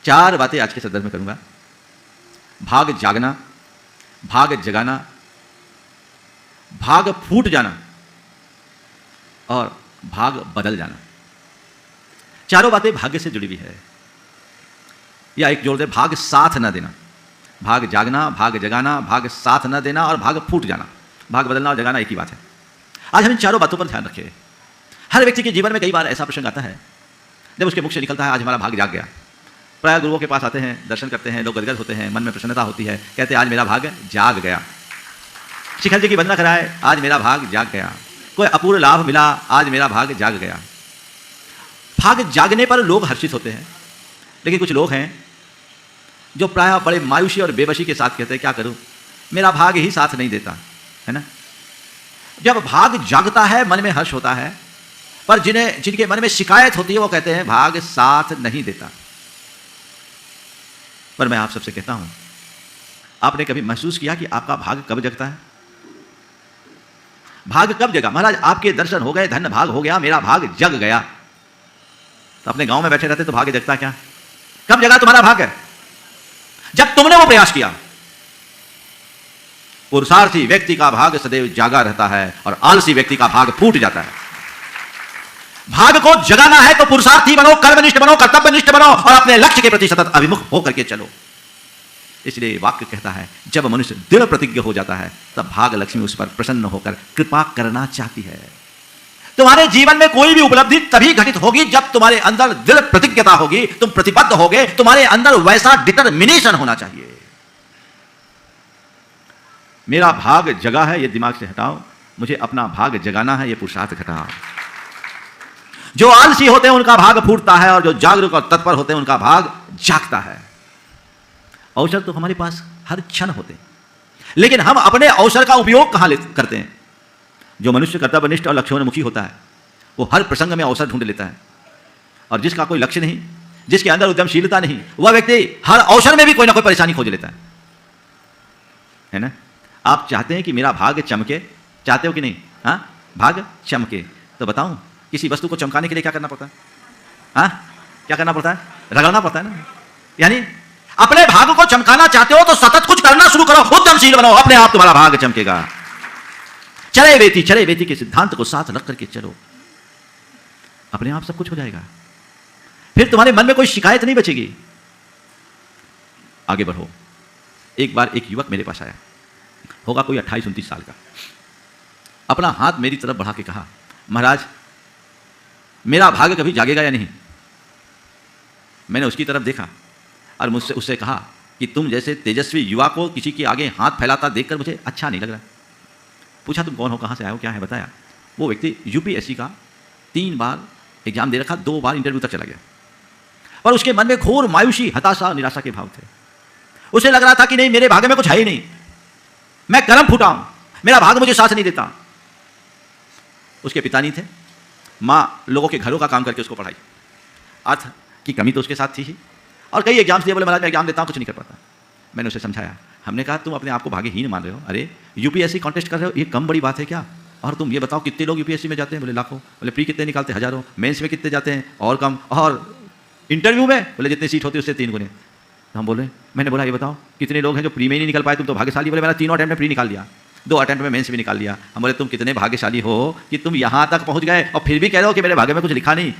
4 बातें आज के संदर्भ में करूंगा। भाग जागना, भाग जगाना, भाग फूट जाना और भाग बदल जाना। चारों बातें भाग्य से जुड़ी हुई है। या एक जोड़ दे, भाग साथ न देना। भाग जागना, भाग जगाना, भाग साथ न देना और भाग फूट जाना। भाग बदलना और जगाना एक ही बात है। आज हम इन चारों बातों पर ध्यान रखें। हर व्यक्ति के जीवन में कई बार ऐसा प्रसंग आता है जब उसके मुख से निकलता है आज हमारा भाग जाग गया। प्राय गुरुओं के पास आते हैं, दर्शन करते हैं, लोग गदगद होते हैं, मन में प्रसन्नता होती है, कहते हैं आज मेरा भाग जाग गया। शिखर जी की वंदना कराए, आज मेरा भाग जाग गया। कोई अपूर्व लाभ मिला, आज मेरा भाग जाग गया। भाग जागने पर लोग हर्षित होते हैं, लेकिन कुछ लोग हैं जो प्रायः बड़े मायूसी और बेबसी के साथ कहते हैं क्या करूं, मेरा भाग ही साथ नहीं देता, है ना। जब भाग जागता है मन में हर्ष होता है, पर जिनके मन में शिकायत होती है वो कहते हैं भाग साथ नहीं देता। पर मैं आप सबसे कहता हूं, आपने कभी महसूस किया कि आपका भाग कब जगता है? भाग कब जगा? महाराज आपके दर्शन हो गए, धन्य भाग हो गया, मेरा भाग जग गया। तो अपने गांव में बैठे रहते तो भाग्य जगता क्या? कब जगा तुम्हारा भाग्य? जब तुमने वो प्रयास किया। पुरुषार्थी व्यक्ति का भाग सदैव जागा रहता है और आलसी व्यक्ति का भाग फूट जाता है। भाग को जगाना है तो पुरुषार्थी बनो, कर्मनिष्ठ बनो, कर्तव्यनिष्ठ बनो और अपने लक्ष्य के प्रति सतत अभिमुख होकर के चलो। इसलिए वाक्य कहता है जब मनुष्य दृढ़ प्रतिज्ञ हो जाता है तब भाग लक्ष्मी उस पर प्रसन्न होकर कृपा करना चाहती है। तुम्हारे जीवन में कोई भी उपलब्धि तभी घटित होगी जब तुम्हारे अंदर दृढ़ प्रतिज्ञता होगी, तुम प्रतिबद्ध होगे, तुम्हारे अंदर वैसा डिटरमिनेशन होना चाहिए। मेरा भाग जगा है ये दिमाग से हटाओ, मुझे अपना भाग जगाना है ये पुरुषार्थ घटाओ। जो आलसी होते हैं उनका भाग फूटता है और जो जागरूक और तत्पर होते हैं उनका भाग जागता है। अवसर तो हमारे पास हर क्षण होते हैं, लेकिन हम अपने अवसर का उपयोग कहां करते हैं? जो मनुष्य कर्तव्यनिष्ठ और लक्ष्योन्मुखी होता है वो हर प्रसंग में अवसर ढूंढ लेता है, और जिसका कोई लक्ष्य नहीं, जिसके अंदर उद्यमशीलता नहीं, वह व्यक्ति हर अवसर में भी कोई ना कोई परेशानी खोज लेता है ना। आप चाहते हैं कि मेरा भाग चमके, चाहते हो कि नहीं? हाँ, भाग चमके। तो बताऊं किसी वस्तु को चमकाने के लिए क्या करना पड़ता है? हाँ, क्या करना पड़ता है? रगड़ना पड़ता है ना। यानी अपने भाग को चमकाना चाहते हो तो सतत कुछ करना शुरू करो, उद्यमशील बनो, अपने आप तुम्हारा भाग चमकेगा। चले बेटी के सिद्धांत को साथ रख करके चलो, अपने आप सब कुछ हो जाएगा। फिर तुम्हारे मन में कोई शिकायत नहीं बचेगी। आगे बढ़ो। एक बार एक युवक मेरे पास आया, होगा कोई 28-29 साल का, अपना हाथ मेरी तरफ बढ़ा के कहा, महाराज मेरा भाग्य कभी जागेगा या नहीं? मैंने उसकी तरफ देखा और मुझसे उससे कहा कि तुम जैसे तेजस्वी युवा को किसी के आगे हाथ फैलाता देखकर मुझे अच्छा नहीं लग रहा। पूछा तुम कौन हो, कहाँ से आए हो, क्या है? बताया। वो व्यक्ति यूपीएससी का 3 बार एग्जाम दे रखा, 2 बार इंटरव्यू तक चला गया, पर उसके मन में घोर मायूसी, हताशा, निराशा के भाव थे। उसे लग रहा था कि नहीं, मेरे भाग्य में कुछ है ही नहीं, मैं कर्म फूटा हूं, मेरा भाग्य मुझे साथ नहीं देता। उसके पिता नहीं थे, माँ लोगों के घरों का काम करके उसको पढ़ाई। अर्थ की कमी तो उसके साथ थी ही, और कई एग्जाम्स दिए, बोले महाराज मैं एग्जाम देता हूँ, कुछ नहीं कर पाता। मैंने उसे समझाया, हमने कहा तुम अपने आप को भाग्यहीन मान रहे हो, अरे यूपीएससी कॉन्टेस्ट कर रहे हो, ये कम बड़ी बात है क्या? और तुम ये बताओ कितने लोग यूपीएससी में जाते हैं? बोले लाखों। बोले प्री कितने निकालते? हजारों। मेंस में कितने जाते हैं? और कम। और इंटरव्यू में? बोले जितनी सीट होती है उससे 3 गुने। हम बोले, मैंने बोला ये बताओ कितने लोग हैं जो प्री में ही नहीं निकल पाए? तुम तो भाग्यशाली। बोले मेरा 3 अटेम्प्ट में प्री निकाल लिया, 2 अटेम्प्ट में मेंस भी निकाल लिया। हम बोले तुम कितने भाग्यशाली हो कि तुम यहाँ तक पहुँच गए और फिर भी कह रहे हो कि मेरे भाग्य में कुछ लिखा नहीं।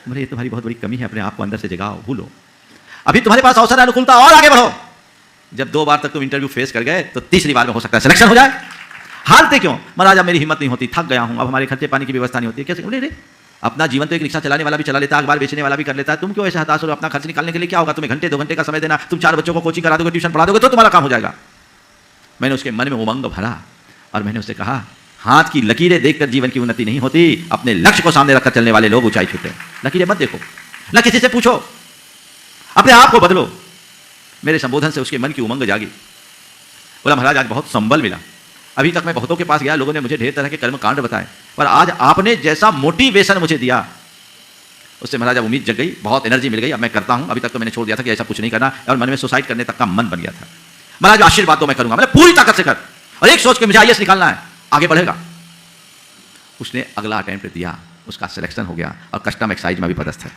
बोले ये तुम्हारी बहुत बड़ी कमी है, अपने आप को अंदर से जगाओ, भूलो, अभी तुम्हारे पास अवसर है, अनुकूलता, और आगे बढ़ो। जब 2 बार तक तुम इंटरव्यू फेस कर गए तो तीसरी बार में हो सकता है सिलेक्शन हो जाए। हारते क्यों? महाराज अब मेरी हिम्मत नहीं होती, थक गया हूं, अब हमारे खर्चे पानी की व्यवस्था नहीं होती। कैसे? बोले रे अपना जीवन तो एक रिक्शा चलाने वाला भी चला लेता है, अखबार बेचने वाला भी कर लेता है, तुम क्यों ऐसे हताश हो? अपना खर्च निकालने के लिए क्या होगा? तुम्हें घंटे 2 घंटे का समय देना, तुम 4 बच्चों को कोचिंग करा दोगे, ट्यूशन पढ़ा दोगे तो तुम्हारा काम हो जाएगा। मैंने उसके मन में उमंग भरा और मैंने उससे कहा, हाथ की लकीरें देखकर जीवन की उन्नति नहीं होती, अपने लक्ष्य को सामने रखकर चलने वाले लोग ऊंचाई छूते हैं। लकीरें मत देखो, न किसी से पूछो, अपने आप को बदलो। मेरे संबोधन से उसके मन की उमंग जागी। बोला महाराज आज बहुत संबल मिला, अभी तक मैं बहुतों के पास गया, लोगों ने मुझे ढेर तरह के कर्म कांड बताए, पर आज आपने जैसा मोटिवेशन मुझे दिया उससे महाराज अब उम्मीद जग गई, बहुत एनर्जी मिल गई, अब मैं करता हूं। अभी तक तो मैंने छोड़ दिया था कि ऐसा कुछ नहीं करना, और मन में सुसाइड करने तक का मन बन गया था। महाराज आशीर्वाद तो मैं करूंगा, मैंने पूरी ताकत से कर, और एक सोच के मुझे आईएएस निकालना है, आगे बढ़ेगा। उसने अगला अटेम्प्ट दिया, उसका सिलेक्शन हो गया और कस्टम एक्साइज में भी पदस्थ है।